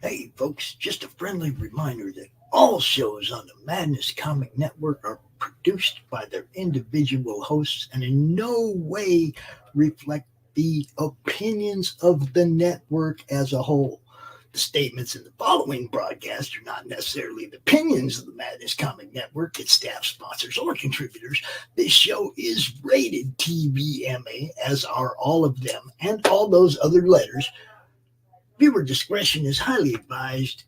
Hey, folks, just a friendly reminder that all shows on the Madness Comic Network are produced by their individual hosts and in no way reflect the opinions of the network as a whole. The statements in the following broadcast are not necessarily the opinions of the Madness Comic Network, its staff, sponsors, or contributors. This show is rated TVMA, as are all of them and all those other letters. Viewer discretion is highly advised.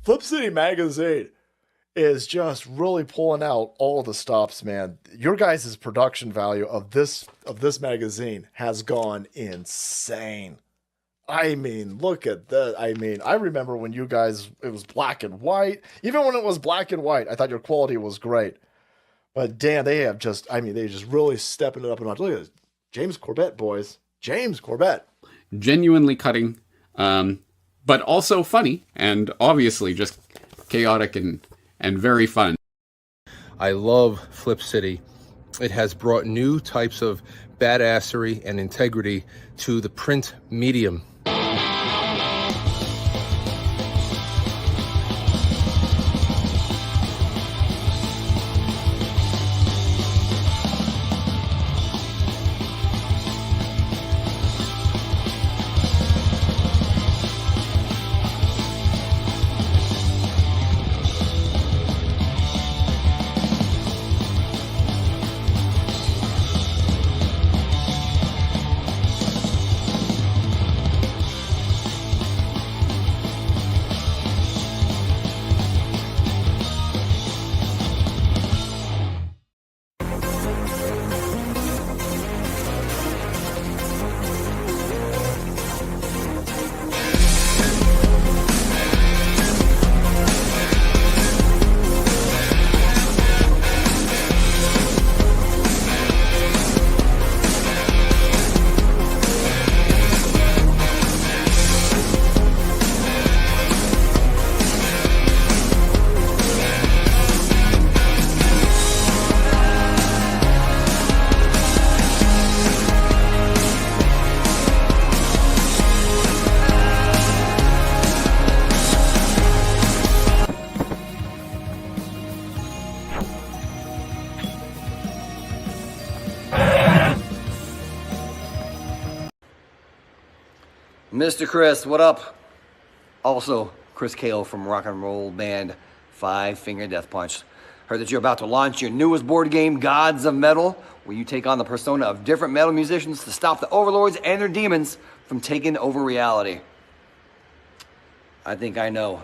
Flip City Magazine is just really pulling out all the stops, man. Your guys' production value of this magazine has gone insane. I mean, look at that. I mean, I remember when you guys, it was black and white. Even when it was black and white, I thought your quality was great. But damn, they have just, I mean, they just really stepping it up a notch. Look at this. James Corbett, boys. James Corbett. Genuinely cutting. But also funny, and obviously just chaotic and very fun. I love Flip City. It has brought new types of badassery and integrity to the print medium. Mr. Chris, what up? Also, Christgau from rock and roll band Five Finger Death Punch. Heard that you're about to launch your newest board game, Gods of Metal, where you take on the persona of different metal musicians to stop the overlords and their demons from taking over reality. I think I know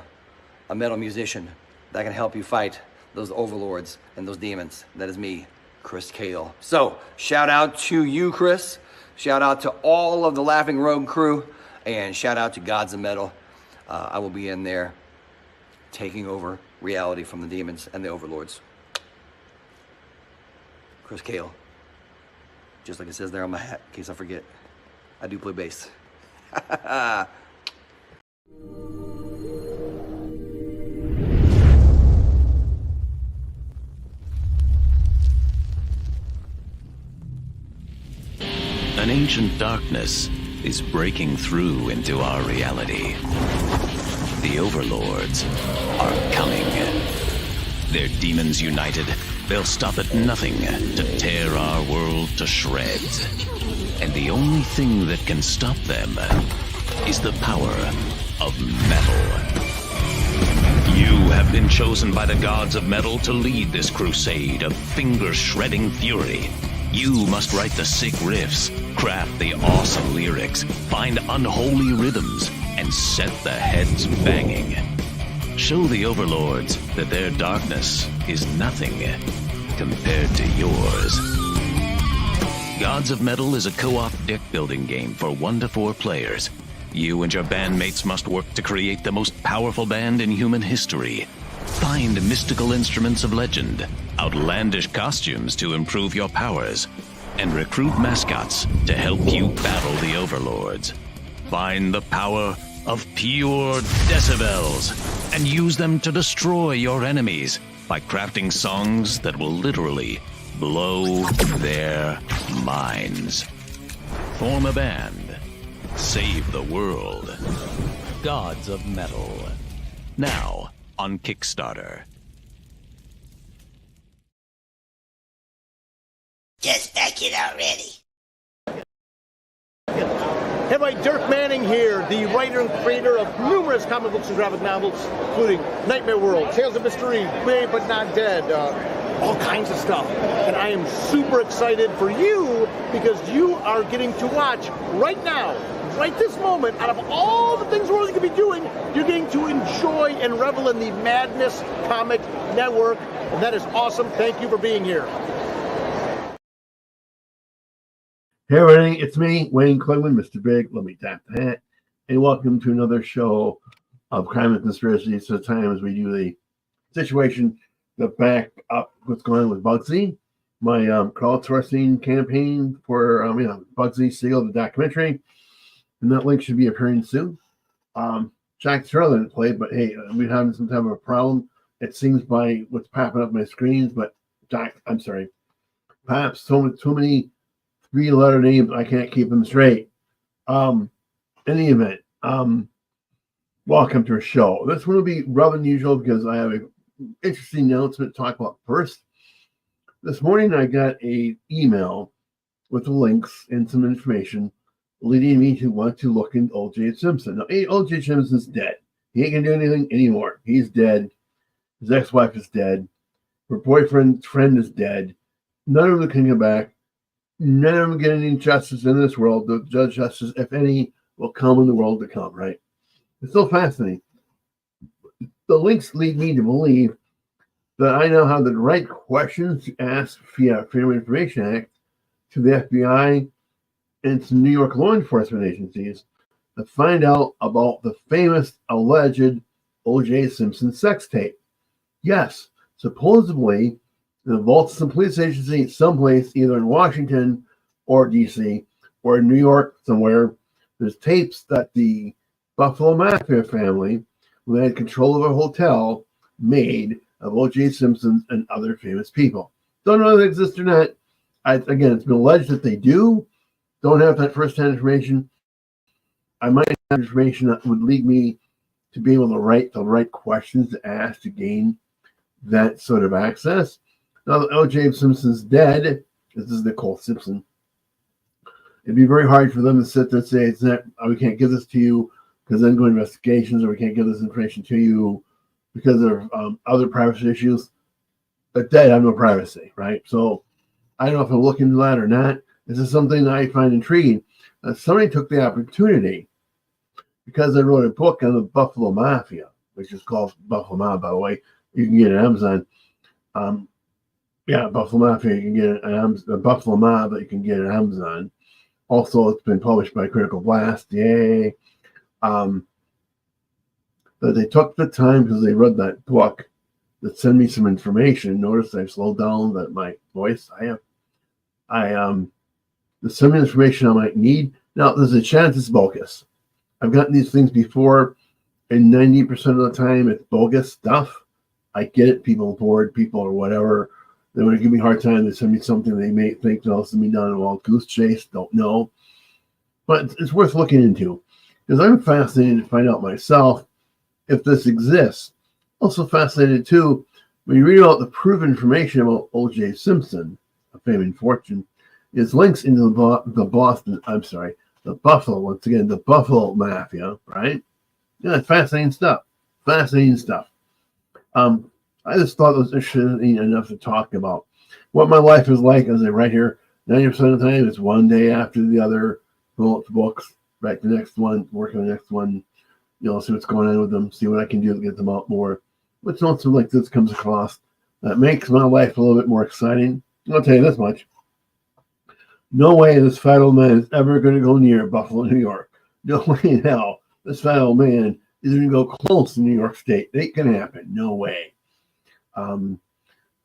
a metal musician that can help you fight those overlords and those demons. That is me, Christgau. So, shout out to you, Chris. Shout out to all of the Laughing Rogue crew. And shout out to Gods of Metal. I will be in there taking over reality from the demons and the overlords. Christgau. Just like it says there on my hat, in case I forget. I do play bass. An ancient darkness is breaking through into our reality. The overlords are coming. They're demons united. They'll stop at nothing to tear our world to shreds. And the only thing that can stop them is the power of metal. You have been chosen by the gods of metal to lead this crusade of finger-shredding fury. You must write the sick riffs, craft the awesome lyrics, find unholy rhythms, and set the heads banging. Show the overlords that their darkness is nothing compared to yours. Gods of Metal is a co-op deck building game for 1 to 4 players. You and your bandmates must work to create the most powerful band in human history. Find mystical instruments of legend, outlandish costumes to improve your powers, and recruit mascots to help you battle the overlords. Find the power of pure decibels and use them to destroy your enemies by crafting songs that will literally blow their minds. Form a band. Save the world. Gods of Metal. Now on Kickstarter. Just back it already. Hey, everybody, Dirk Manning here, the writer and creator of numerous comic books and graphic novels, including Nightmare World, Tales of Mystery, Brave But Not Dead, all kinds of stuff. And I am super excited for you because you are getting to watch right now, right this moment, out of all the things we're going to be doing, you're getting to enjoy and revel in the Madness Comic Network. And that is awesome. Thank you for being here. Hey everybody, it's me, Wayne Clingman, Mr. Big, let me tap the hat, and welcome to another show of Crime and Conspiracies. So time as we do the situation to back up what's going on with Bugsy, my crowdsourcing campaign for Bugsy Seal, the documentary, and that link should be appearing soon. Jack Sterling didn't play, but hey, we're having some type of a problem. It seems by what's popping up my screens, but perhaps so many three-letter names, I can't keep them straight. In the event, welcome to our show. This one will be rather unusual because I have an interesting announcement to talk about first. This morning I got an email with the links and some information leading me to want to look into O.J. Simpson. Now, O.J. Simpson's dead. He ain't going to do anything anymore. He's dead. His ex-wife is dead. Her boyfriend's friend is dead. None of them can come back. None of them get any justice in this world. The judge justice, if any, will come in the world to come, right? It's so fascinating. The links lead me to believe that I now have the right questions to ask via Freedom of Information Act to the FBI and to New York law enforcement agencies to find out about the famous alleged O.J. Simpson sex tape. Yes, supposedly, in the vaults of some police agency someplace, either in Washington or D.C. or in New York somewhere, there's tapes that the Buffalo Mafia family, who had control of a hotel, made of O.J. Simpson and other famous people. Don't know if they exist or not. Again, it's been alleged that they do. Don't have that first-hand information. I might have information that would lead me to be able to write the right questions to ask to gain that sort of access. Now that O.J. Simpson's dead, this is Nicole Simpson, it'd be very hard for them to sit there and say, it's not, we can't give this to you because then go investigations, or we can't give this information to you because of other privacy issues. But dead, I have no privacy, right? So I don't know if I'm looking into that or not. This is something that I find intriguing. Somebody took the opportunity, because I wrote a book on the Buffalo Mafia, which is called Buffalo Mafia, by the way. You can get it on Amazon. Buffalo Mafia, you can get it on Amazon. Buffalo Mob, that you can get it on Amazon. Also, it's been published by Critical Blast. Yay. But they took the time, because they read that book, to send me some information. Notice I've slowed down my voice. There's some information I might need. Now, there's a chance it's bogus. I've gotten these things before, and 90% of the time it's bogus stuff. I get it. People are bored, people or whatever. They want to give me a hard time. They send me something they may think else to be done a wild goose chase. Don't know. But it's worth looking into, because I'm fascinated to find out myself if this exists. Also fascinated, too, when you read about the proven information about O.J. Simpson, a fame and fortune, is links into the Buffalo, once again, the Buffalo Mafia, right? Yeah, fascinating stuff. Fascinating stuff. I just thought it was interesting enough to talk about what my life is like. As I write here, 90% of the time it's one day after the other, pull up the books, write the next one, work on the next one, see what's going on with them, see what I can do to get them out more. But something like this comes across that makes my life a little bit more exciting. I'll tell you this much. No way this fat old man is ever going to go near Buffalo, New York. No way in hell this fat old man is going to go close to New York State. It can happen. No way.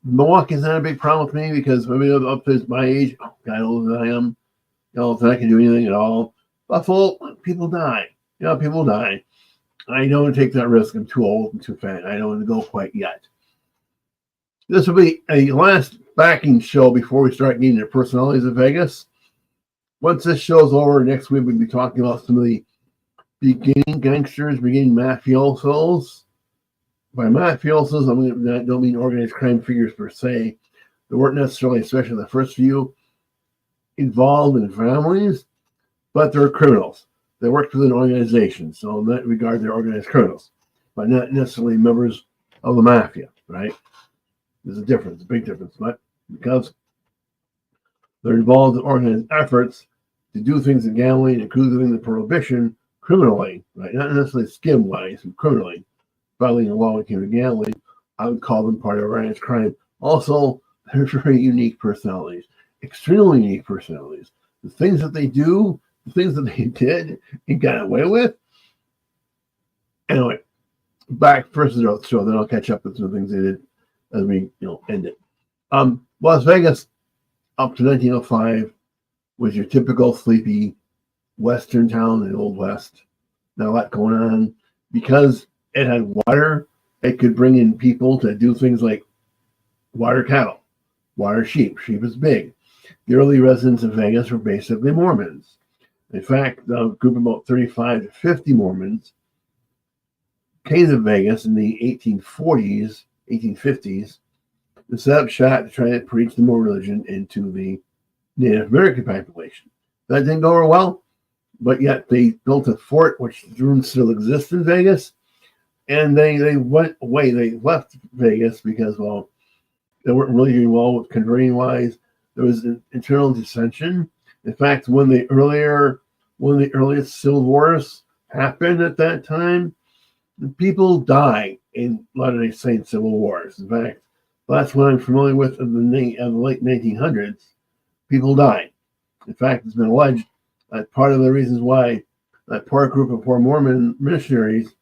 Milwaukee's not a big problem with me because I mean, up to my age, God older than I am, if I can do anything at all. Buffalo, people die. People die. I don't want to take that risk. I'm too old and too fat. I don't want to go quite yet. This will be a last backing show before we start getting the personalities of Vegas. Once this show's over, next week we'll be talking about some of the beginning gangsters, beginning mafiosos. By mafiosos, I don't mean organized crime figures per se. They weren't necessarily, especially the first few, involved in families, but they're criminals. They worked within organizations, so in that regard, they're organized criminals, but not necessarily members of the mafia, right? There's a difference, a big difference, but because they're involved in organized efforts to do things in gambling, including the prohibition, criminally, right? Not necessarily skim-wise, but criminally, violating the law when it came to gambling, I would call them part of organized crime. Also, they're very unique personalities, extremely unique personalities. The things that they do, the things that they did and got away with. Anyway, back first to the show, then I'll catch up with some things they did as we end it. Las Vegas, up to 1905, was your typical sleepy Western town in the Old West. Not a lot going on. Because it had water, it could bring in people to do things like water cattle, water sheep. Sheep is big. The early residents of Vegas were basically Mormons. In fact, a group of about 35 to 50 Mormons came to Vegas in the 1840s, 1850s, and set up shop to try to preach the Mormon religion into the Native American population. That didn't go over well, but yet they built a fort, which still exists in Vegas, and they went away. They left Vegas because, well, they weren't really doing well with converting-wise. There was an internal dissension. In fact, one of the earliest civil wars happened at that time, people died in Latter-day Saint civil wars. In fact, that's what I'm familiar with in the late 1900s. People died. In fact, it's been alleged that part of the reasons why that poor group of poor Mormon missionaries,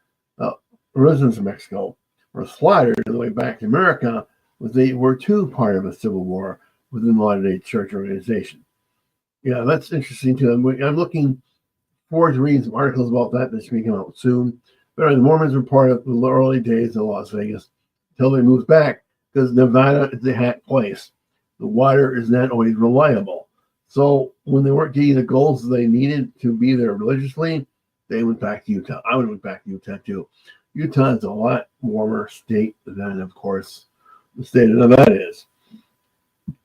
residents of Mexico, were slaughtered on the way back to America was they were too part of a civil war within the Latter-day Church organization. Yeah, that's interesting too. I'm looking forward to reading some articles about that should be coming out soon. But the Mormons were part of the early days of Las Vegas until they moved back because Nevada is a hat place. The water is not always reliable. So when they weren't getting the goals they needed to be there religiously, they went back to Utah. I would have went back to Utah too. Utah is a lot warmer state than, of course, the state of Nevada is,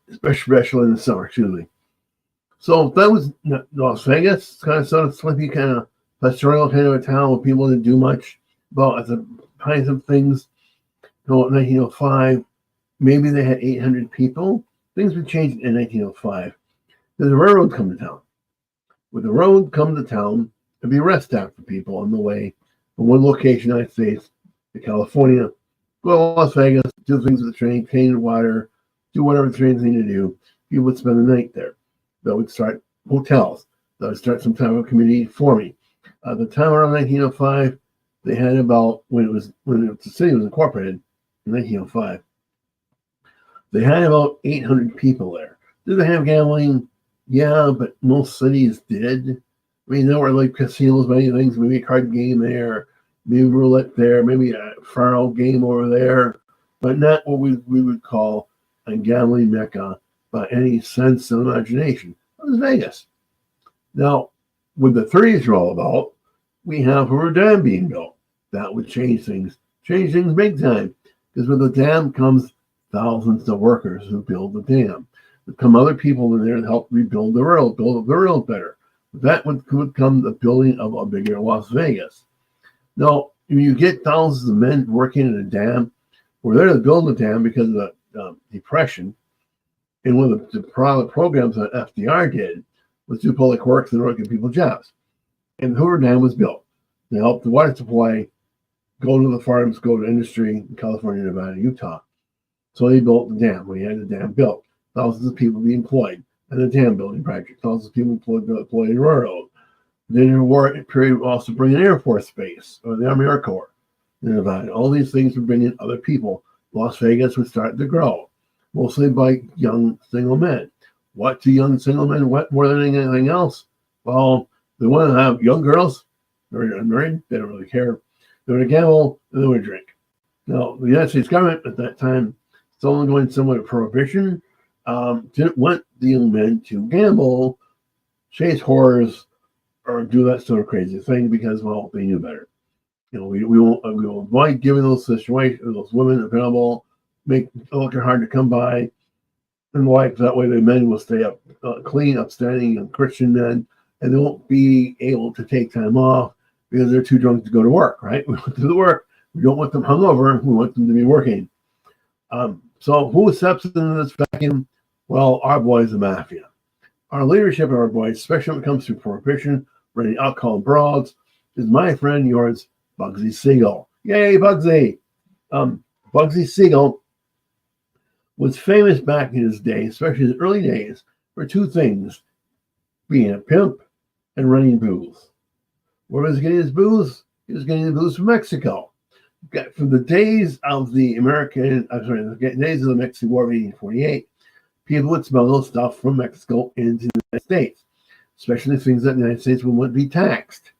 especially in the summer, excuse me. So that was Las Vegas. It's kind of sort of sleepy, kind of pastoral kind of a town where people didn't do much about at the kinds of things. In 1905, maybe they had 800 people. Things would change in 1905. There's a railroad come to town. With the road come to town, there'd be a rest stop for people on the way from one location, United States, to California, go to Las Vegas, do things with the train, change the water, do whatever the trains need to do. People would spend the night there. They would start hotels. They would start some type of community forming. At the time around 1905, they had about, when the city was incorporated in 1905, they had about 800 people there. Did they have gambling? Yeah, but most cities did. I mean, there were like casinos, many things, maybe a card game there, maybe roulette there, maybe a faro game over there, but not what we would call a gambling mecca by any sense of imagination. It was Vegas. Now, what the 30s are all about, we have Hoover Dam being built. That would change things big time, because with the dam comes thousands of workers who build the dam. There come other people in there to help rebuild the railroad, build up the railroad better. That would come the building of a bigger Las Vegas. Now, if you get thousands of men working in a dam, we're there to build the dam because of the Depression. And one of the programs that FDR did was do public works in order to give people jobs. And the Hoover Dam was built to help the water supply go to the farms, go to industry in California, Nevada, Utah. So they built the dam. We had the dam built. Thousands of people be employed in the dam building project. Thousands of people employed in the railroad. Then the war period will also bring an Air Force base or the Army Air Corps. All these things would bring in other people. Las Vegas would start to grow, mostly by young single men. What do young single men want more than anything else? Well, they want to have young girls, married or unmarried, they don't really care. They want to gamble, and they want to drink. Now, the United States government at that time, still going somewhat of prohibition, didn't want the young men to gamble, chase whores, or do that sort of crazy thing because, well, they knew better. We will avoid giving those situations, those women available, make it look hard to come by, and like that way the men will stay up clean, upstanding, and Christian men, and they won't be able to take time off because they're too drunk to go to work. Right? We want them to work. We don't want them hungover. We want them to be working. So who steps into this vacuum? Well, our boys, the mafia. Our leadership of our boys, especially when it comes to prohibition, running alcohol and broads, is my friend, yours, Bugsy Siegel. Yay, Bugsy! Bugsy Siegel was famous back in his day, especially his early days, for two things: being a pimp and running booze. Where was he getting his booze? He was getting the booze from Mexico. From the days of the days of the Mexican War of 1848, people would smuggle stuff from Mexico into the United States, especially things that the United States would be taxed,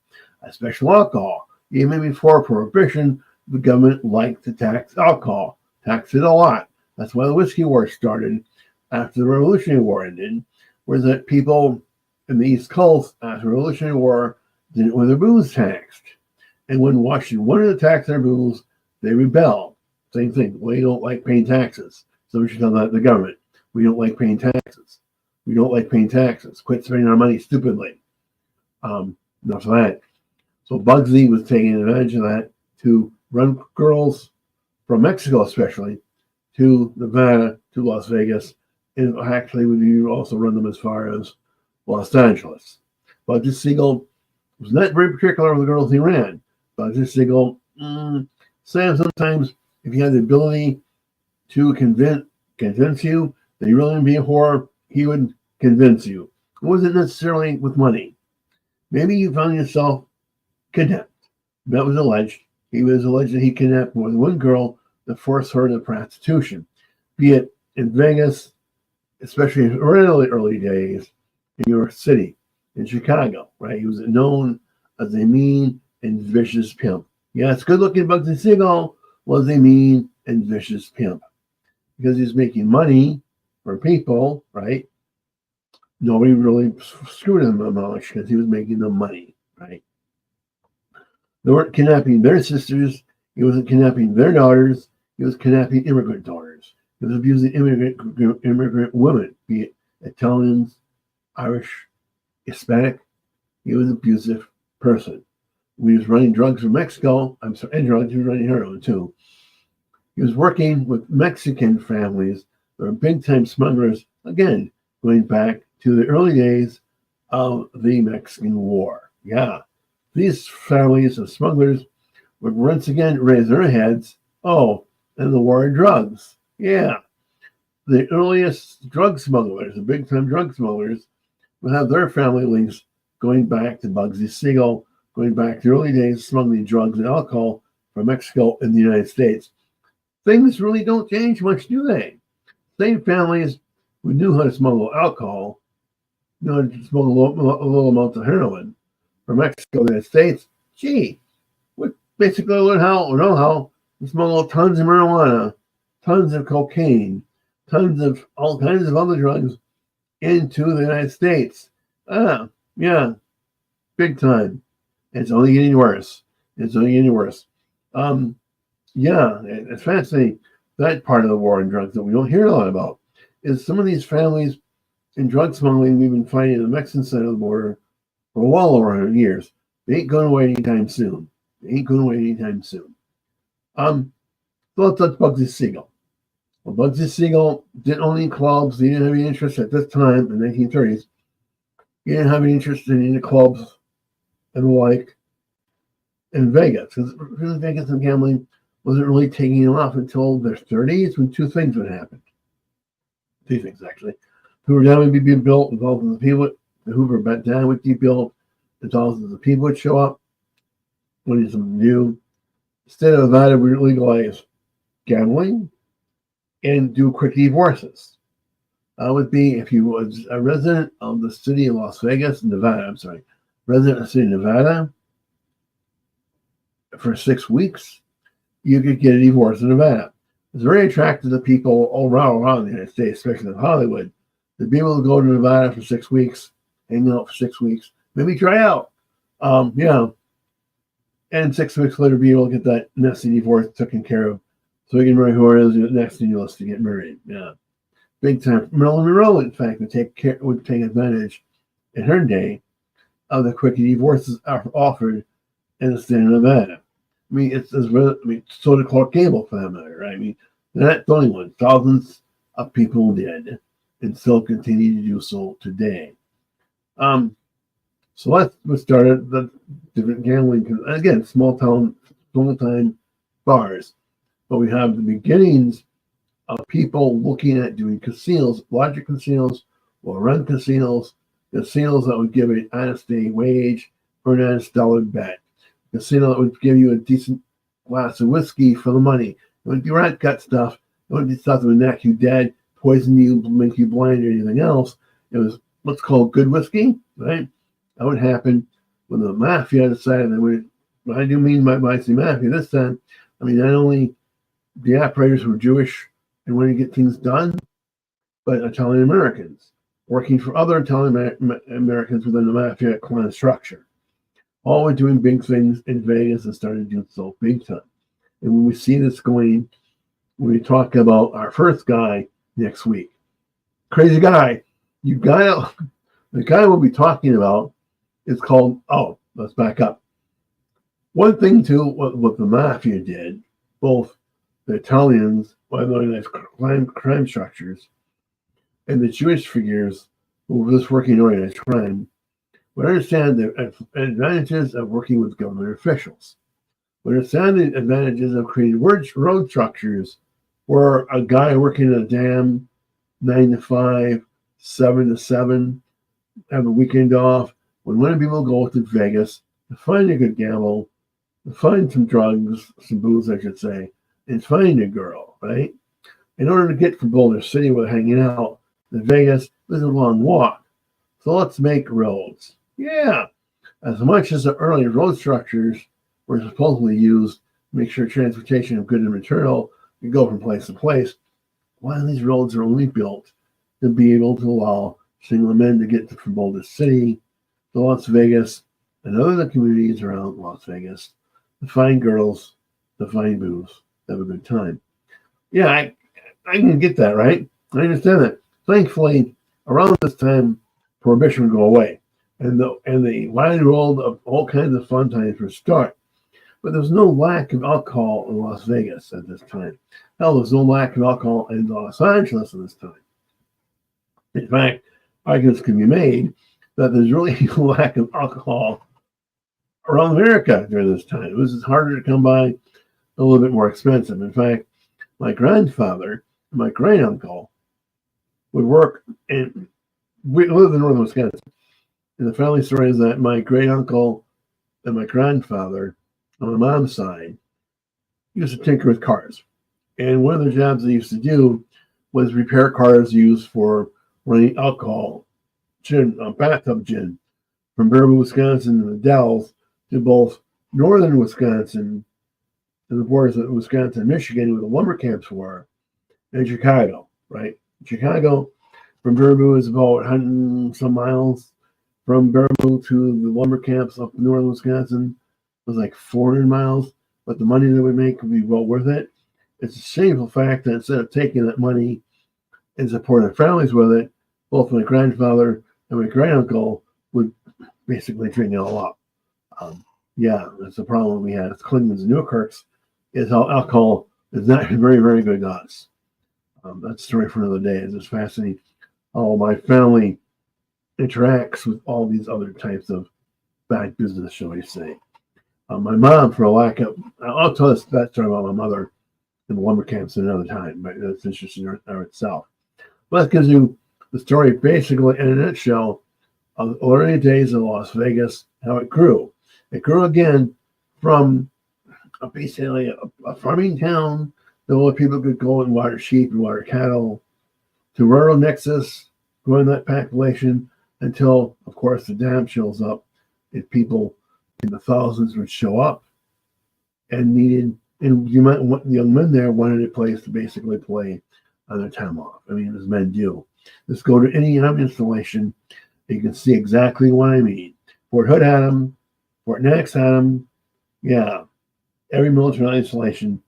especially alcohol. Even before Prohibition, the government liked to tax alcohol, tax it a lot. That's why the Whiskey War started after the Revolutionary War ended, where that people in the East Coast after the Revolutionary War didn't want their booze taxed. And when Washington wanted to tax their booze, they rebelled. Same thing. We don't like paying taxes. So we should tell that to the government. We don't like paying taxes. We don't like paying taxes. Quit spending our money stupidly. Enough of that. So Bugsy was taking advantage of that to run girls from Mexico, especially, to Nevada, to Las Vegas, and actually would also run them as far as Los Angeles. Bugsy Siegel was not very particular with the girls he ran. Bugsy Siegel, sometimes if you had the ability to convince you that you really want to be a whore, he would convince you. It wasn't necessarily with money. Maybe you found yourself kidnapped. That was alleged. He was alleged that he kidnapped more than one girl to force her to prostitution, be it in Vegas, especially in really early days, in New York City, in Chicago, right? He was known as a mean and vicious pimp. Yes, good-looking Bugsy Siegel was a mean and vicious pimp because he's making money for people, right? Nobody really screwed him much because he was making them money, right? They weren't kidnapping their sisters. He wasn't kidnapping their daughters. He was kidnapping immigrant daughters. He was abusing immigrant women, be it Italians, Irish, Hispanic. He was an abusive person. When he was running drugs from Mexico, he was running heroin too. He was working with Mexican families that were big-time smugglers, again, going back to the early days of the Mexican War. Yeah, these families of smugglers would once again raise their heads. Oh, and the war on drugs. Yeah, the earliest drug smugglers, the big-time drug smugglers, would have their family links going back to Bugsy Siegel, going back to the early days smuggling drugs and alcohol from Mexico and the United States. Things really don't change much, do they? Same families who knew how to smuggle alcohol, knew how to smuggle a little amount of heroin from Mexico to the United States. Gee, we basically know how to smuggle tons of marijuana, tons of cocaine, tons of all kinds of other drugs into the United States. Yeah, big time. It's only getting worse. Yeah, it's fascinating. That part of the war on drugs that we don't hear a lot about is some of these families in drug smuggling we've been fighting on the Mexican side of the border for well over 100 years. They ain't going away anytime soon. So let's touch Bugsy Siegel. Well, Bugsy Siegel didn't own any clubs. He didn't have any interest at this time in the 1930s. He didn't have any interest in any clubs and the like in Vegas. Because really Vegas and gambling wasn't really taking off until their 30s when two things would happen. Two things, actually. Hoover Dam would be built, involved in the people. The Hoover Dam would be built. and thousands of people would show up. What is something new? The state of Nevada would legalize gambling and do quick divorces. Would be if you was a resident of the city of Las Vegas, Nevada. I'm sorry, resident of the city of Nevada for 6 weeks, you could get a divorce in Nevada. It's very attractive to people all around the United States, especially in Hollywood, to be able to go to Nevada for 6 weeks, hang out for 6 weeks, maybe try out. And 6 weeks later be able to get that nasty divorce taken care of so we can marry whoever is next on your list to get married. Yeah. Big time. Marilyn Monroe, in fact, would take advantage in her day of the quick divorces offered in the state of Nevada. I mean, so did Clark Gable for that matter, right? I mean, they're not the only one. Thousands of people did and still continue to do so today. So let's start at the different gambling. Again, small time bars. But we have the beginnings of people looking at doing casinos, larger casinos, or run casinos that would give an honest day wage or an honest dollar bet. Casino that would give you a decent glass of whiskey for the money. It wouldn't be rat gut stuff. It wouldn't be stuff that would knock you dead, poison you, make you blind, or anything else. It was what's called good whiskey, right? That would happen when the mafia decided they would. I do mean by the mafia this time. I mean, not only the operators were Jewish and wanted to get things done, but Italian Americans working for other Italian Americans within the mafia clan structure. All were doing big things in Vegas and started doing so big time. And when we see this going, when we talk about our first guy next week, crazy guy, the guy we'll be talking about is called, let's back up. One thing too, what the mafia did, both the Italians, organized crime structures, and the Jewish figures who were just working organized crime, would understand the advantages of working with government officials. Would understand the advantages of creating road structures where a guy working at a dam 9 to 5, 7 to 7, have a weekend off, would want to be able to go to Vegas to find a good gamble, to find some drugs, some booze, I should say, and find a girl, right? In order to get from Boulder City where they're hanging out to Vegas, was a long walk. So let's make roads. Yeah. As much as the early road structures were supposedly used to make sure transportation of goods and material could go from place to place, why these roads are only built to be able to allow single men to get from Boulder City to Las Vegas and other communities around Las Vegas to find girls, to find booze, have a good time. Yeah, I can get that, right? I understand that. Thankfully, around this time, Prohibition would go away, and the wide world of all kinds of fun times would start. But there's no lack of alcohol in Las Vegas at this time. Hell, there's no lack of alcohol in Los Angeles at this time. In fact, arguments can be made that there's really no lack of alcohol around America during this time. It was harder to come by, a little bit more expensive. In fact, my grandfather and my great uncle would work in. We lived in northern Wisconsin. And the family story is that my great uncle and my grandfather on my mom's side used to tinker with cars. And one of the jobs they used to do was repair cars used for running alcohol, gin, bathtub gin, from Baraboo, Wisconsin and the Dells to both northern Wisconsin and the borders of Wisconsin and Michigan, where the lumber camps were, and Chicago, right? Chicago from Baraboo is about 100 some miles. From Baraboo to the lumber camps up in northern Wisconsin was like 400 miles, but the money they would make would be well worth it. It's a shameful fact that instead of taking that money and supporting families with it, both my grandfather and my great uncle would basically drink it all up. Yeah, that's the problem we had. It's Clingman's and Newkirk's is how alcohol is not very, very good to us. That's a story for another day. It's just fascinating how my family interacts with all these other types of bad business, shall we say. My mom, for a lack of, I'll tell us that story about my mother in the lumber camps another time, but that's interesting in itself. But that gives you the story basically in a nutshell early days of Las Vegas, how it grew. It grew again from basically a farming town where people could go and water sheep and water cattle, to rural nexus, growing that population until, of course, the dam shows up, and people in the thousands would show up and the young men there wanted a place to basically play on their time off. I mean, as men do. Let's go to any installation. You can see exactly what I mean. Fort Hood had them. Fort Knox had them. Yeah. Every military installation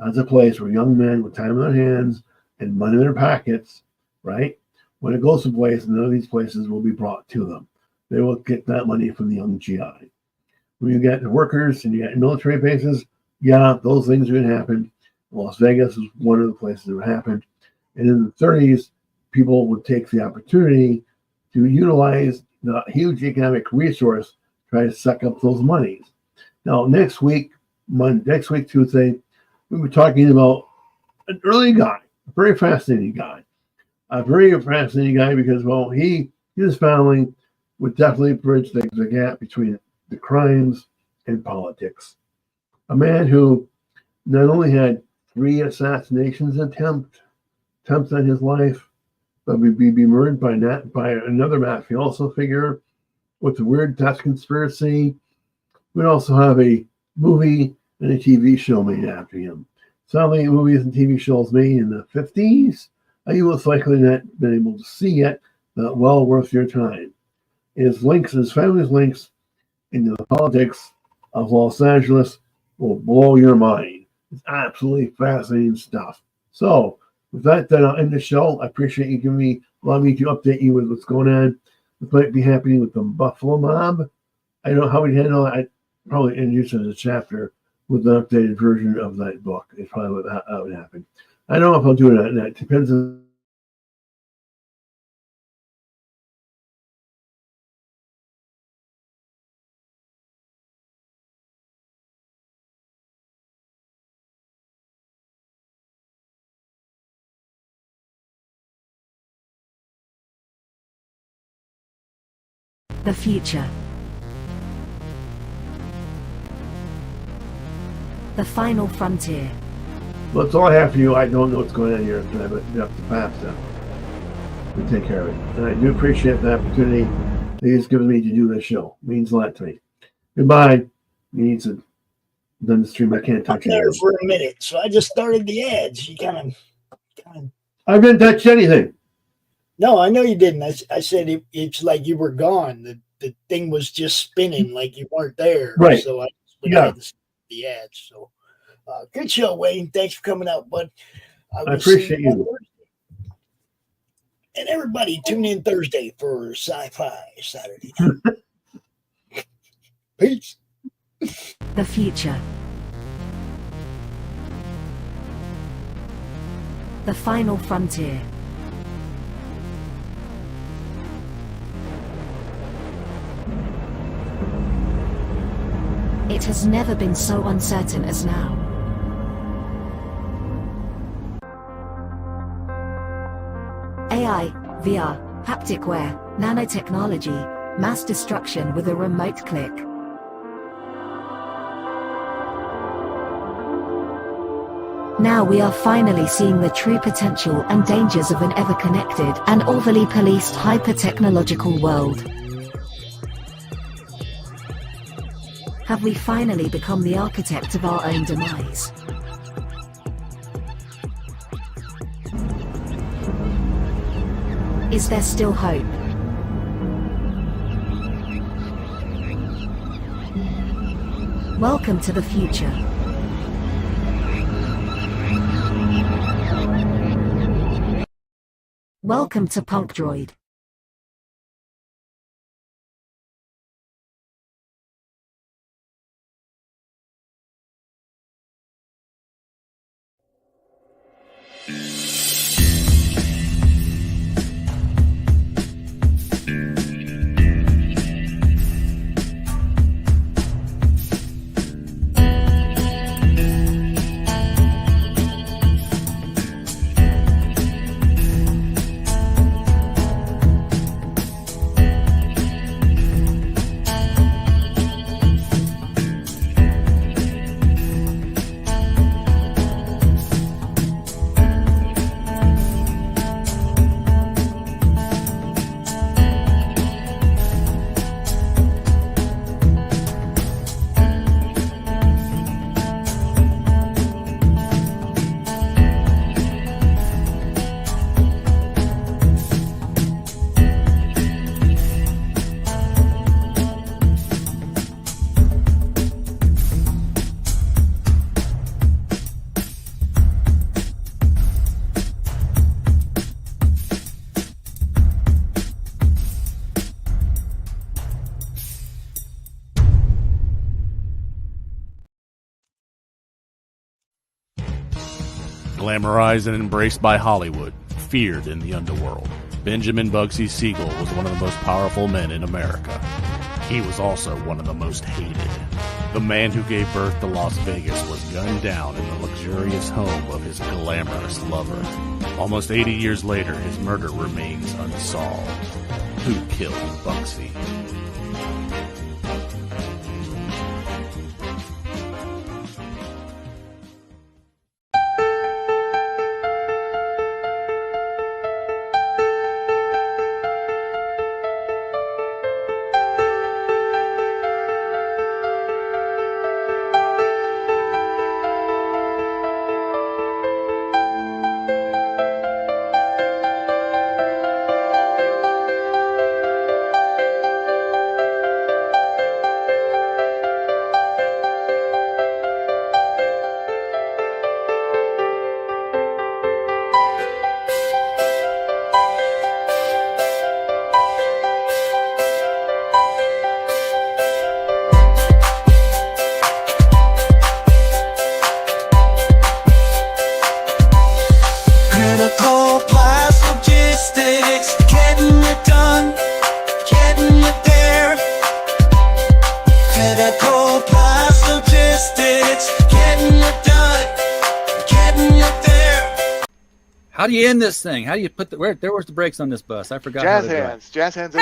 has a place where young men with time on their hands and money in their pockets, right? When it goes to place, none of these places will be brought to them. They will get that money from the young GI. When you get the workers and you get military bases, yeah, those things are going to happen. Las Vegas is one of the places that happened. And in the 30s, people would take the opportunity to utilize the huge economic resource to try to suck up those monies. Now, next week, Tuesday, we were talking about an early guy, a very fascinating guy. A very fascinating guy because, well, his family would definitely bridge the gap between the crimes and politics. A man who not only had 3 assassination attempts on his life, but would be murdered by another mafioso figure with a weird death conspiracy. We'd also have a movie and a TV show made after him. Sadly, movies and TV shows made in the 50s, you most likely not been able to see yet, but well worth your time. His family's links into the politics of Los Angeles will blow your mind. It's absolutely fascinating stuff. So, with that, then I'll end the show. I appreciate you allowing me to update you with what's going on. What might be happening with the Buffalo Mob. I don't know how we handle it. I'd probably introduce it as a chapter with an updated version of that book. It's probably what would happen. I don't know if I'll do it. It depends on. The future. The final frontier. Well, that's all I have for you. I don't know what's going on here tonight, but you have to pass that. We take care of it. And I do appreciate the opportunity that he's given me to do this show. It means a lot to me. Goodbye. He needs to done the stream. I can't touch I'm there it. for a minute, so I just started the ads. You kind of. I didn't touch anything. No, I know you didn't. I said it's like you were gone. The thing was just spinning like you weren't there. Right. So I just went ahead and started the ads. So good show, Wayne. Thanks for coming out, bud. I appreciate you. And everybody tune in Thursday for Sci-Fi Saturday. Peace. The future. The final frontier. It has never been so uncertain as now. AI, VR, haptic wear, nanotechnology, mass destruction with a remote click. Now we are finally seeing the true potential and dangers of an ever-connected and overly policed hyper-technological world. Have we finally become the architect of our own demise? Is there still hope? Welcome to the future. Welcome to Punk Droid. Glamorized and embraced by Hollywood, feared in the underworld, Benjamin Bugsy Siegel was one of the most powerful men in America. He was also one of the most hated. The man who gave birth to Las Vegas was gunned down in the luxurious home of his glamorous lover. Almost 80 years later, his murder remains unsolved. Who killed Bugsy? How do you end this thing? How do you put the where's the brakes on this bus? I forgot. Jazz hands. Jazz hands.